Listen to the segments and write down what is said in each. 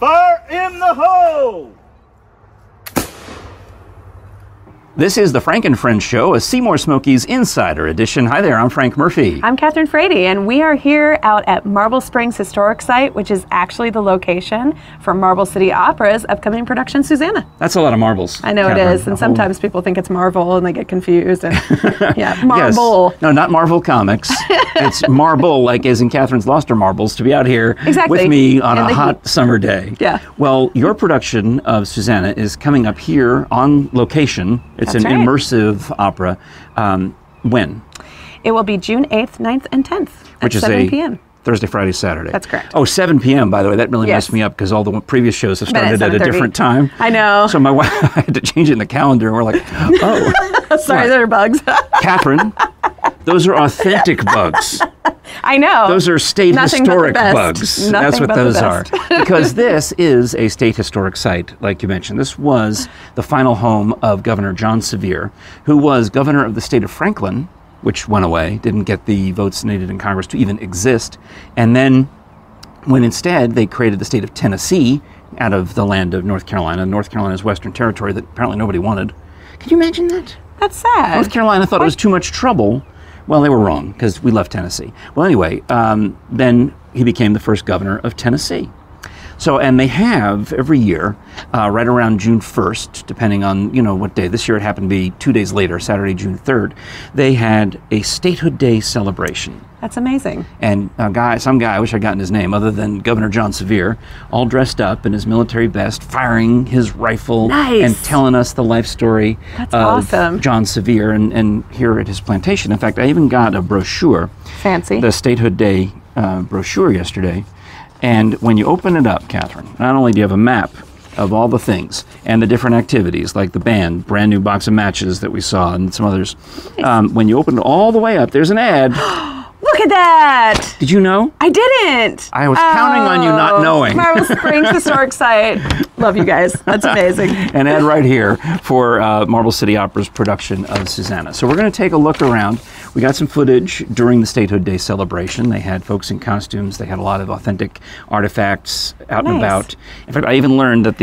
Fire in the hole! This is the Frank and Friends Show, a Seymour Smokies Insider Edition. Hi there, I'm Frank Murphy. I'm Catherine Frady, and we are here out at Marble Springs Historic Site, which is actually the location for Marble City Opera's upcoming production, Susannah. That's a lot of marbles. I know, Catherine. it is, and sometimes people think it's Marvel and they get confused. And yeah, Marble. Yes. No, not Marvel Comics. It's Marble, like as in Catherine's lost her marbles, to be out here with me on a hot summer day. Yeah. Well, your production of Susannah is coming up here on location. It's an immersive opera. When? It will be June 8th, 9th, and 10th Which is 7 p.m. Thursday, Friday, Saturday. That's correct. Oh, 7 p.m., by the way. That really messed me up because all the previous shows have started at a different time. I know. So my wife, I had to change it in the calendar, and we're like, oh. Sorry, there are bugs. Catherine, those are authentic bugs. I know. Those are state historic bugs. That's what those are. Because this is a state historic site, like you mentioned. This was the final home of Governor John Sevier, who was governor of the state of Franklin, which went away, didn't get the votes needed in Congress to even exist. And then when instead they created the state of Tennessee out of the land of North Carolina, North Carolina's Western Territory that apparently nobody wanted. Can you imagine that? That's sad. North Carolina thought it was too much trouble. Well, they were wrong, because we left Tennessee. Well, anyway, then he became the first governor of Tennessee. So, and they have every year, right around June 1st, depending on, what day. This year it happened to be 2 days later, Saturday, June 3rd. They had a Statehood Day celebration. That's amazing. And some guy, I wish I'd gotten his name, other than Governor John Sevier, all dressed up in his military vest, firing his rifle and telling us the life story of John Sevier and here at his plantation. In fact, I even got a brochure. Fancy. The Statehood Day brochure yesterday. And when you open it up, Catherine, not only do you have a map of all the things and the different activities, like the band, brand new box of matches that we saw and some others, when you open it all the way up, there's an ad. Look at that! Did you know? I didn't! I was counting on you not knowing. Marble Springs Historic Site. Love you guys. That's amazing. An ad right here for Marble City Opera's production of Susannah. So we're going to take a look around. We got some footage during the Statehood Day celebration. They had folks in costumes. They had a lot of authentic artifacts out and about. In fact, I even learned that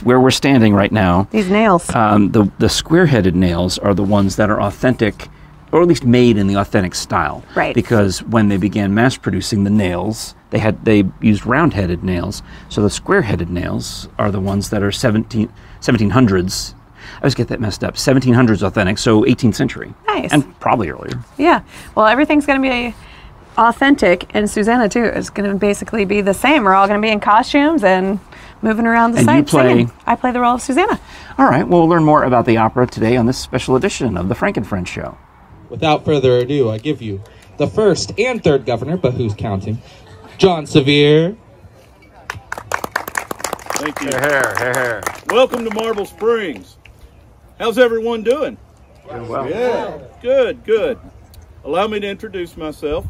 where we're standing right now, these nails, the square-headed nails are the ones that are authentic, or at least made in the authentic style. Right. Because when they began mass producing the nails, they used round-headed nails. So the square-headed nails are the ones that are 1700s. I always get that messed up. 1700s authentic, so 18th century. Nice. And probably earlier. Yeah. Well, everything's going to be authentic, and Susannah too is going to basically be the same. We're all going to be in costumes and moving around the site singing. I play the role of Susannah. All right. Well, we'll learn more about the opera today on this special edition of the Frank and Friends Show. Without further ado, I give you the first and third governor, but who's counting? John Sevier. Thank you. Welcome to Marble Springs. How's everyone doing? Well. Yeah, good. Allow me to introduce myself.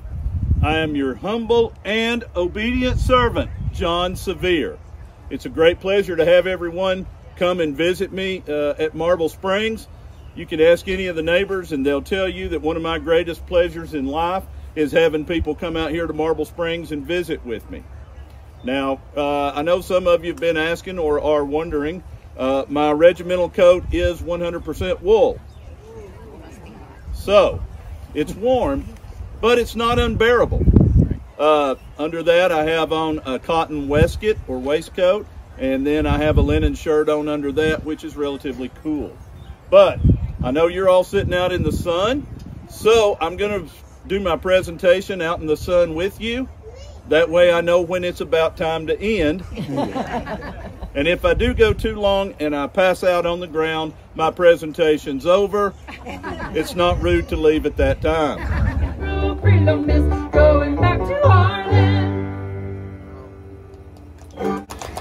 I am your humble and obedient servant, John Sevier. It's a great pleasure to have everyone come and visit me at Marble Springs. You can ask any of the neighbors and they'll tell you that one of my greatest pleasures in life is having people come out here to Marble Springs and visit with me. Now, I know some of you have been asking or are wondering, my regimental coat is 100% wool. So, it's warm, but it's not unbearable. Under that, I have on a cotton waistcoat or waistcoat, and then I have a linen shirt on under that, which is relatively cool. But I know you're all sitting out in the sun, so I'm going to do my presentation out in the sun with you. That way I know when it's about time to end. And if I do go too long and I pass out on the ground, my presentation's over. It's not rude to leave at that time.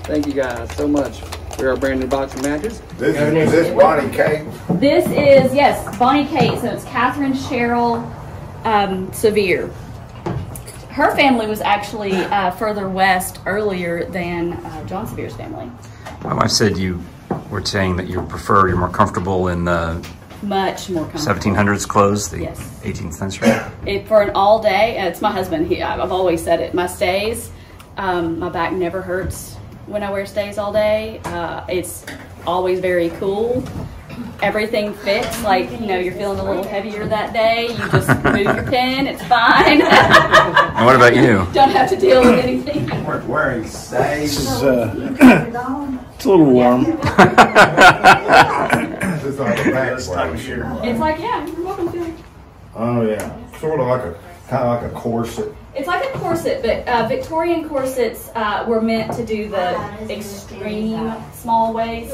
Thank you guys so much for our brand new box of matches. Is this Bonnie Kate? This is, yes, Bonnie Kate. So it's Catherine Cheryl Sevier. Her family was actually further west earlier than John Sevier's family. My wife said you were saying that you're more comfortable in the much more comfortable 1700s clothes, the yes. 18th century. For an all day, it's my husband. I've always said it. My stays, my back never hurts when I wear stays all day. It's always very cool. Everything fits, like, you know, you're feeling a little heavier that day, you just move your pin, it's fine. And what about you? Don't have to deal with anything. Wearing stays. It's a little warm. It's like a back brace. It's like, yeah, you're welcome to it. Oh yeah, sort of like kind of like a corset. It's like a corset, but Victorian corsets were meant to do the extreme small waist.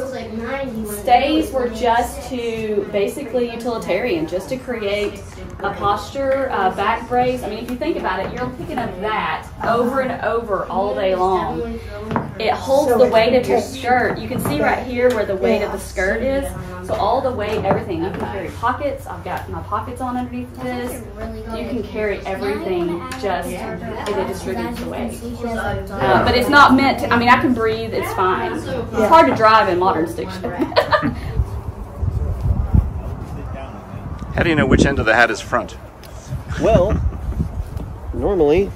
Stays were just to, basically utilitarian, just to create a posture, back brace. I mean, if you think about it, you're picking up that over and over all day long. It holds the weight of your skirt. You can see right here where the weight of the skirt is. So all the weight, everything. You can carry pockets. I've got my pockets on underneath this. You can carry everything just, and it distributes the weight. But it's not meant to, I mean, I can breathe, it's fine. It's hard to drive in modern stick shift. How do you know which end of the hat is front? Well, normally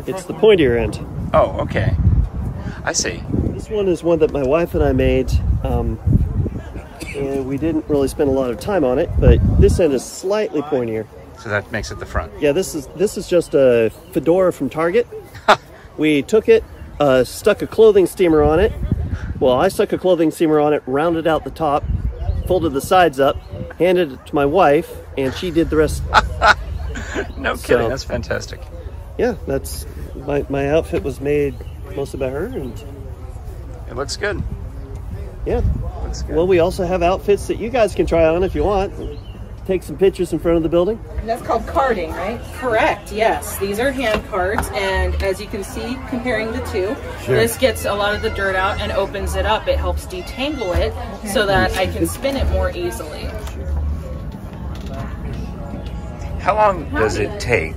it's the pointier end. Oh, okay. I see. This one is one that my wife and I made, and we didn't really spend a lot of time on it, but this end is slightly pointier. So that makes it the front. Yeah, this is just a fedora from Target. We took it, stuck a clothing steamer on it. Well, I stuck a clothing steamer on it, rounded out the top, folded the sides up, handed it to my wife, and she did the rest. No kidding, that's fantastic. Yeah, that's my outfit was made mostly by her, and it looks good. Yeah. Looks good. Well, we also have outfits that you guys can try on if you want. Take some pictures in front of the building. And that's called carding, right? Correct, yes. These are hand cards, and as you can see, comparing the two, this gets a lot of the dirt out and opens it up. It helps detangle it so that I can spin it more easily. How long does it take?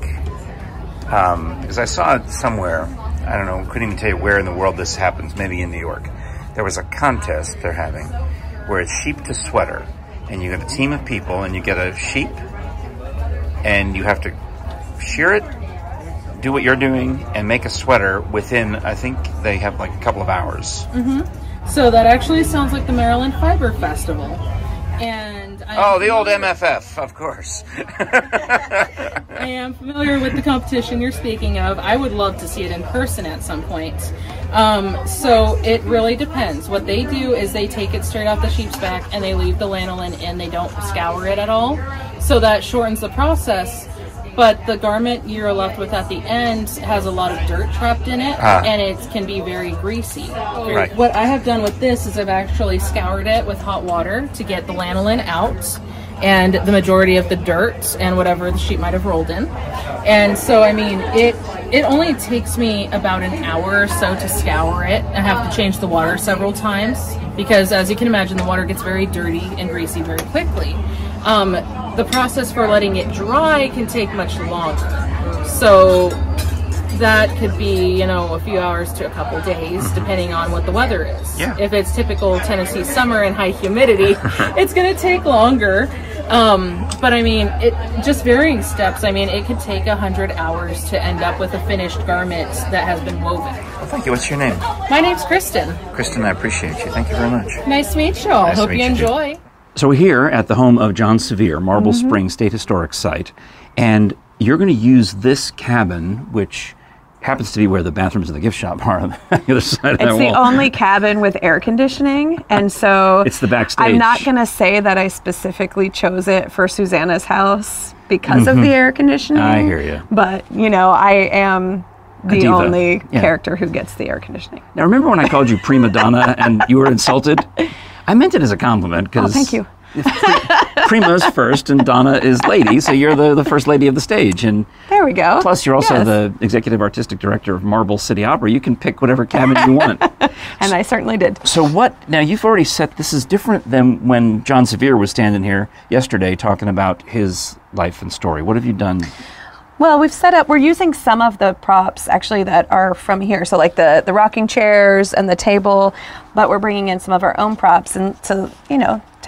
Because I saw it somewhere, I don't know, couldn't even tell you where in the world this happens, maybe in New York. There was a contest they're having where it's sheep to sweater. And you get a team of people, and you get a sheep, and you have to shear it, do what you're doing, and make a sweater within, I think they have like a couple of hours. So that actually sounds like the Maryland Fiber Festival. And the old MFF, of course. I am familiar with the competition you're speaking of. I would love to see it in person at some point. So it really depends. What they do is they take it straight off the sheep's back and they leave the lanolin in. They don't scour it at all. So that shortens the process. But the garment you're left with at the end has a lot of dirt trapped in it, and it can be very greasy. Right. What I have done with this is I've actually scoured it with hot water to get the lanolin out and the majority of the dirt and whatever the sheep might have rolled in. And so, I mean, it only takes me about an hour or so to scour it. I have to change the water several times because, as you can imagine, the water gets very dirty and greasy very quickly. The process for letting it dry can take much longer. So that could be, you know, a few hours to a couple days, depending on what the weather is. Yeah. If it's typical Tennessee summer and high humidity, it's going to take longer. But I mean, it just varying steps. I mean, it could take 100 hours to end up with a finished garment that has been woven. Well, thank you. What's your name? My name's Kristen. Kristen, I appreciate you. Thank you very much. Nice to meet you all. Nice to Hope meet you you, too. enjoy. So we're here at the home of John Sevier, Marble Springs State Historic Site, and you're going to use this cabin, which happens to be where the bathrooms and the gift shop are on the other side of that wall. It's the only cabin with air conditioning, and so it's the backstage. I'm not going to say that I specifically chose it for Susannah's house because of the air conditioning. I hear you. But, you know, I am the diva. only character who gets the air conditioning. Now, remember when I called you prima donna and you were insulted? I meant it as a compliment because thank you. Prima's first and Donna is lady, so you're the first lady of the stage. And there we go. Plus, you're also the executive artistic director of Marble City Opera. You can pick whatever cabin you want. And I certainly did. So now you've already set, this is different than when John Sevier was standing here yesterday talking about his life and story. What have you done? Well, we're using some of the props actually that are from here. So like the rocking chairs and the table, but we're bringing in some of our own props and to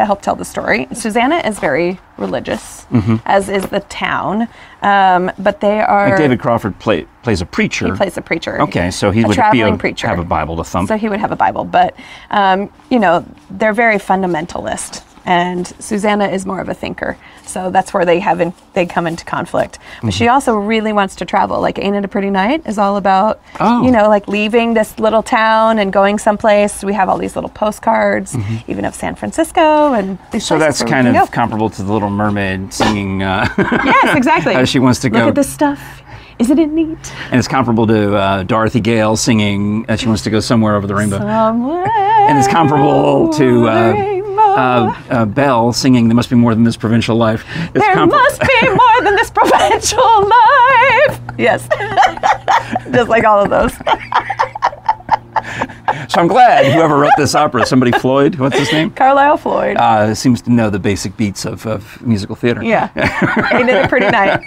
help tell the story. Susannah is very religious, as is the town. But they are... Like David Crawford plays a preacher. He plays a preacher. Okay, so he would preacher. have a Bible to thump. So he would have a Bible. But, they're very fundamentalist. And Susannah is more of a thinker. So that's where they come into conflict. But she also really wants to travel. Like Ain't It a Pretty Night is all about, like leaving this little town and going someplace. We have all these little postcards, even of San Francisco. And so that's kind of comparable to the Little Mermaid singing. Yes, exactly. How she wants to go. Look at this stuff. Isn't it neat? And it's comparable to Dorothy Gale singing She Wants to Go Somewhere Over the Rainbow. Somewhere and it's comparable to Belle singing There Must Be More Than This Provincial Life. There must be more than this provincial life. Yes. Just like all of those. So I'm glad whoever wrote this opera, somebody Floyd, what's his name? Carlisle Floyd. Seems to know the basic beats of musical theater. Yeah. Ain't it a pretty night?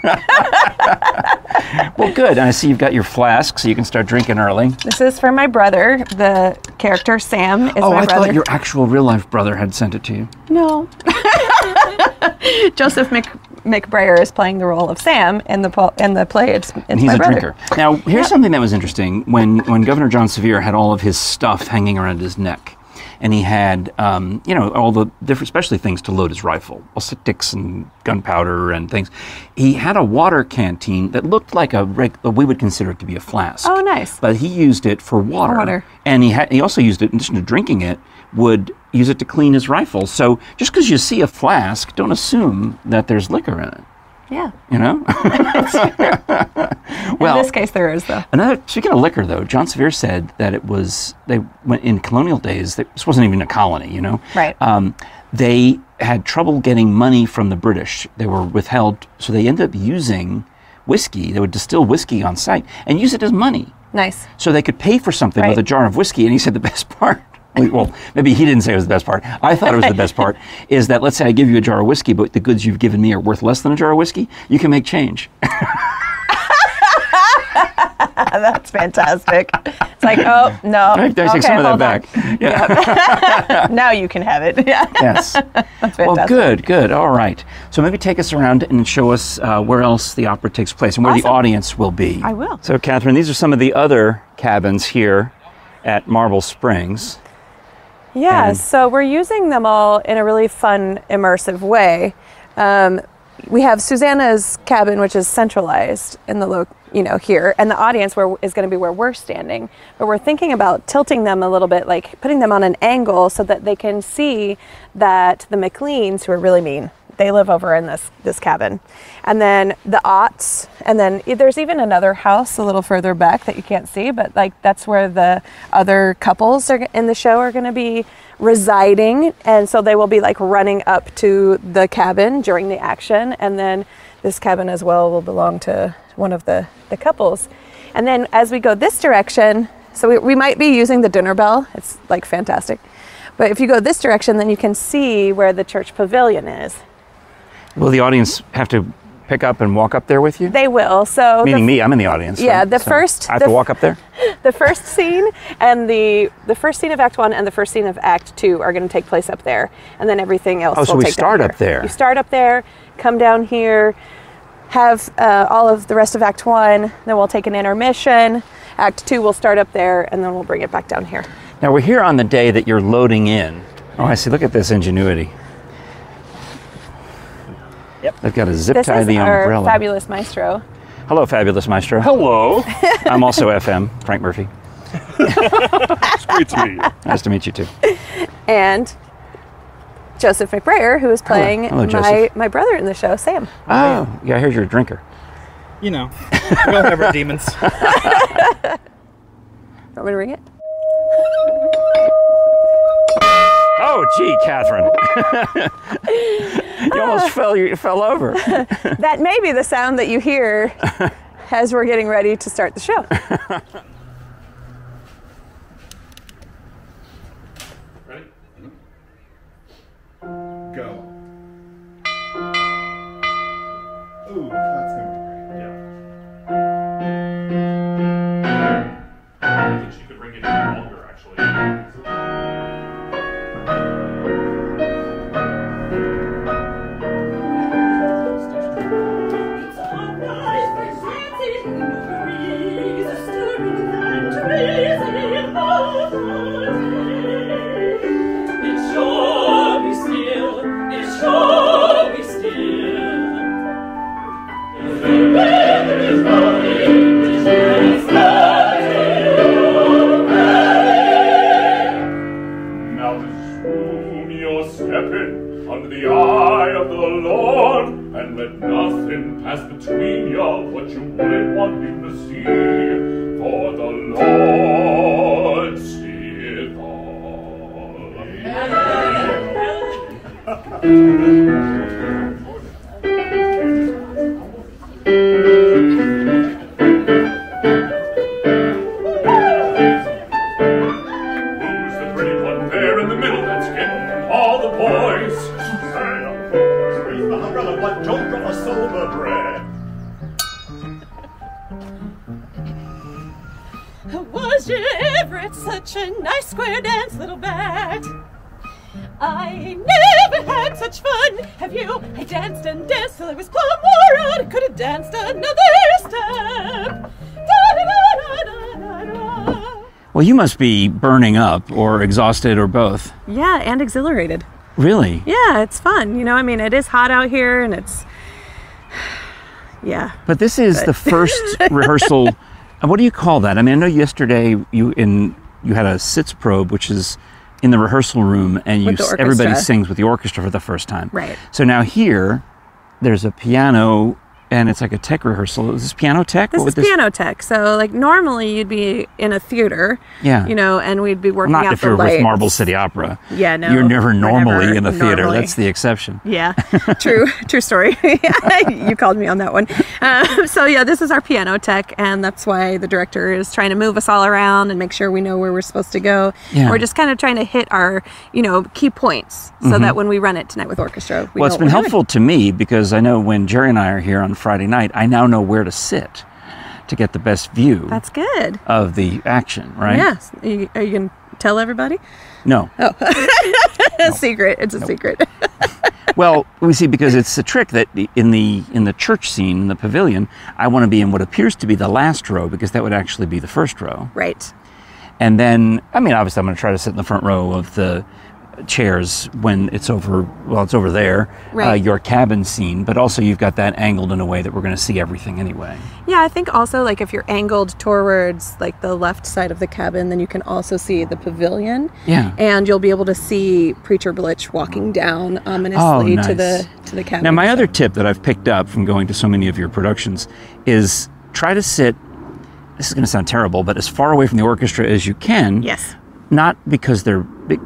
Well, good. And I see you've got your flask, so you can start drinking early. This is for my brother. The character Sam is my brother. I thought your actual real-life brother had sent it to you. No. Joseph McBrayer is playing the role of Sam in the play. It's and he's my a brother. drinker. Now, here's something that was interesting. When Governor John Sevier had all of his stuff hanging around his neck, and he had, all the different, especially things to load his rifle, sticks and gunpowder and things. He had a water canteen that looked like we would consider it to be a flask. Oh, nice. But he used it for water. And he also used it, in addition to drinking it, would use it to clean his rifle. So just because you see a flask, don't assume that there's liquor in it. Yeah. You know? Well, in this case, there is, though. Speaking of liquor, though, John Sevier said that they went in colonial days, this wasn't even a colony, Right. They had trouble getting money from the British. They were withheld, so they ended up using whiskey. They would distill whiskey on site and use it as money. Nice. So they could pay for something with a jar of whiskey, and he said the best part, well, maybe he didn't say it was the best part. I thought it was the best part, is that let's say I give you a jar of whiskey, but the goods you've given me are worth less than a jar of whiskey, you can make change. That's fantastic. It's like, oh, no. I take some of that back. Yeah. Now you can have it. Yeah. Yes. That's fantastic. Well, good. All right. So maybe take us around and show us where else the opera takes place and where the audience will be. I will. So, Catherine, these are some of the other cabins here at Marble Springs. Yeah, so we're using them all in a really fun, immersive way. We have Susannah's cabin, which is centralized in the here, and the audience is going to be where we're standing. But we're thinking about tilting them a little bit, like putting them on an angle so that they can see that the McLeans, who are really mean, they live over in this cabin. And then the Otts, and then there's even another house a little further back that you can't see, but that's where the other couples in the show are going to be residing. And so they will be running up to the cabin during the action. And then this cabin as well will belong to one of the couples. And then as we go this direction, so we might be using the dinner bell. It's fantastic. But if you go this direction, then you can see where the church pavilion is. Will the audience have to pick up and walk up there with you? They will. So meaning me, I'm in the audience. Yeah, right? I have to walk up there? The first scene and the first scene of Act 1 and the first scene of Act 2 are going to take place up there. And then everything else will so we start up there. You start up there, come down here, have all of the rest of Act 1, then we'll take an intermission. Act 2 will start up there, and then we'll bring it back down here. Now, we're here on the day that you're loading in. Oh, I see. Look at this ingenuity. Yep. They've got a zip tie the umbrella. This is our fabulous maestro. Hello, fabulous maestro. Hello. I'm also FM, Frank Murphy. It's great to meet you. Nice to meet you, too. And Joseph McBrayer, who is playing my brother in the show, Sam. Oh, yeah, I heard you're a drinker. We all have our demons. Want me to ring it? Oh, gee, Catherine. You almost fell over. That may be the sound that you hear as we're getting ready to start the show. Ready? Go. Ooh, that's gonna be great. Yeah. under the eye of the Lord, and let nothing pass between you what you wouldn't want him to see, for the Lord seeth all. Was you ever at such a nice square dance, little bat? I never had such fun. Have you? I danced and danced till I was plumb wore out. I could have danced another step. Da-da-da-da-da-da. Well, you must be burning up or exhausted or both. Yeah, and exhilarated. Really? Yeah, it's fun. You know, I mean, it is hot out here, and it's... Yeah. But this is the first rehearsal. What do you call that? I mean, I know yesterday you had a sitz probe, which is in the rehearsal room, and everybody sings with the orchestra for the first time. Right. So now here, there's a piano, and it's like a tech rehearsal. Is this piano tech? This is piano tech. So, like, normally you'd be in a theater. Yeah. You know, and we'd be working out the lights. Not if you're with Marble City Opera. Yeah, no. You're never normally in a theater. That's the exception. Yeah. True story. You called me on that one. So, yeah, this is our piano tech, and that's why the director is trying to move us all around and make sure we know where we're supposed to go. Yeah. We're just kind of trying to hit our, key points so that when we run it tonight with orchestra, we Well, it's been helpful to me because I know when Jerry and I are here on Friday night, I now know where to sit to get the best view. That's good. Of the action, right? Yes. Are you going to tell everybody? No. Oh. Secret. It's a secret. Well, we see, because it's a trick that in the church scene, in the pavilion, I want to be in what appears to be the last row, because that would actually be the first row. Right. And then, I mean, obviously I'm going to try to sit in the front row of the chairs when it's over, well, it's over there, right. Your cabin scene, but also you've got that angled in a way that we're going to see everything anyway. Yeah, I think also, like, if you're angled towards, like, the left side of the cabin, then you can also see the pavilion. Yeah. And you'll be able to see Preacher Blitch walking down ominously to the cabin. Now, my other tip that I've picked up from going to so many of your productions is try to sit, this is going to sound terrible, but as far away from the orchestra as you can. Yes. Not because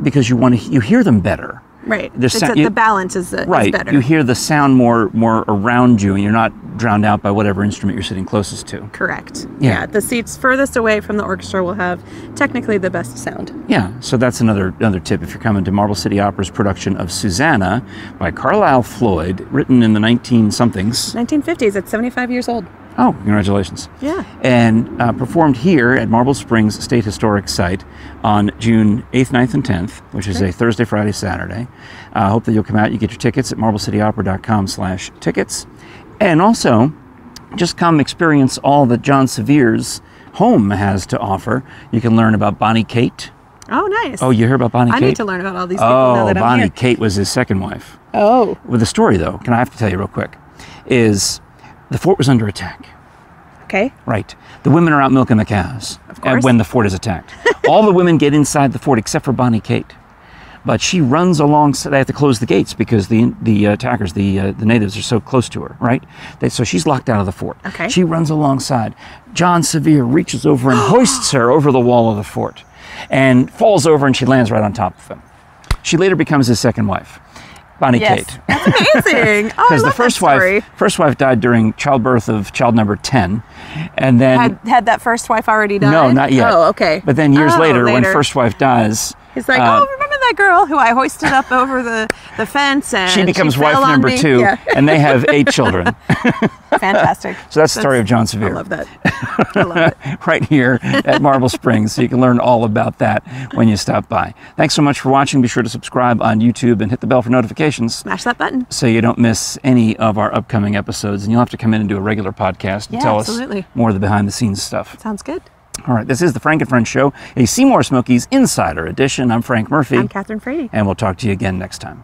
because you hear them better. Right. The balance is better. You hear the sound more around you, and you're not drowned out by whatever instrument you're sitting closest to. Correct. Yeah. The seats furthest away from the orchestra will have technically the best sound. Yeah. So that's another tip if you're coming to Marble City Opera's production of Susannah by Carlisle Floyd, written in the 19-somethings. 1950s. It's 75 years old. Oh, congratulations. Yeah. And performed here at Marble Springs State Historic Site on June 8th, 9th, and 10th, which is a Thursday, Friday, Saturday. I hope that you'll come out. You get your tickets at marblecityopera.com/tickets. And also, just come experience all that John Sevier's home has to offer. You can learn about Bonnie Kate. Oh, nice. Oh, you hear about Bonnie Kate? I need to learn about all these people now that I'm Bonnie here. Kate was his second wife. Oh. With the story, though, I have to tell you real quick, is the fort was under attack. Okay. Right. The women are out milking the cows. Of course. When the fort is attacked. All the women get inside the fort except for Bonnie Kate. But she runs alongside. They have to close the gates because the attackers, the natives, are so close to her, right? So she's locked out of the fort. Okay. She runs alongside. John Sevier reaches over and hoists her over the wall of the fort and falls over, and she lands right on top of him. She later becomes his second wife. Bonnie Kate. That's amazing. Oh, Because the first wife died during childbirth of child number 10, and then had that first wife already died? No, not yet. Oh, okay. But then years later, when first wife dies, he's like, oh, remember that girl who I hoisted up over the fence, and she becomes fell wife on number me. 2, Yeah. and they have 8 children. Fantastic. So that's the story of John Sevier. I love that. I love it. Right here at Marble Springs, so you can learn all about that when you stop by. Thanks so much for watching. Be sure to subscribe on YouTube and hit the bell for notifications. Smash that button so you don't miss any of our upcoming episodes. And you'll have to come in and do a regular podcast and tell us more of the behind-the-scenes stuff. Sounds good. All right, this is the Frank and Friends Show, a Seymour Smokies Insider Edition. I'm Frank Murphy. I'm Catherine Frady. And we'll talk to you again next time.